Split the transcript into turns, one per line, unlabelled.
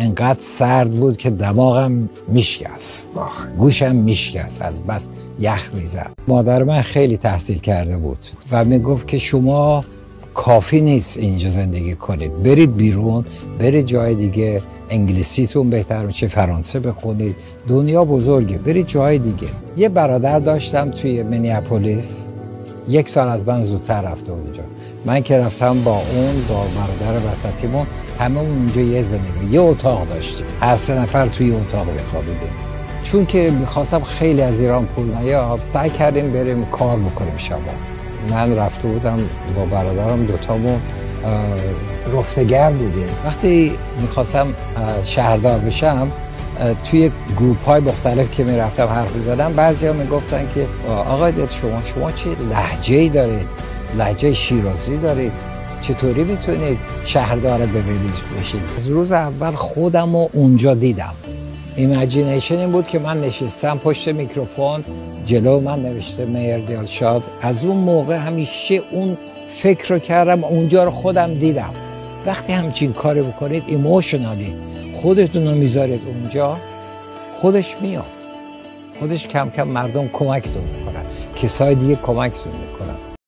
انقدر سرد بود که دماغم میشکست، گوشم میشکست، از بس یخ میزد. مادر من خیلی تحصیل کرده بود و میگفت که شما کافی نیست اینجا زندگی کنید، برید بیرون، برید جای دیگه، انگلیسیتون بهتر میشه، فرانسه بخونید، دنیا بزرگه، برید جای دیگه. یه برادر داشتم توی مینیاپولیس، 1 سال از من زودتر رفته اونجا. من که رفتم با برادر وسطیمون، همه اونجا یه زمینه، یه اتاق داشتیم، هر 3 نفر توی اتاق بخوابیدیم. چون که میخواستم خیلی از ایران پول نیاد، سعی کردیم بریم کار بکنیم شبا. من رفته بودم با برادرم، دوتامون رفتگر بودیم. وقتی میخواستم شهردار بشم، توی گروپ های مختلف که میرفتم حرف زدم، بعضی ها میگفتن که آقای دید شما چه لهجه‌ای دارید؟ لهجه شیرازی دارید، چطوری میتونید شهردار ببینید بشید؟ از روز اول خودم رو اونجا دیدم. ایمیجینیشن این بود که من نشستم پشت میکروفون، جلو من نوشته میر دلشاد. از اون موقع همیشه اون فکر رو کردم، اونجا رو خودم دیدم. وقتی همچین کاری بکنید ایموشنالی خودتون رو میذارید اونجا، خودش میاد، خودش کم کم مردم کمکتون میکنن، کسای دیگه کمکتون میکنن.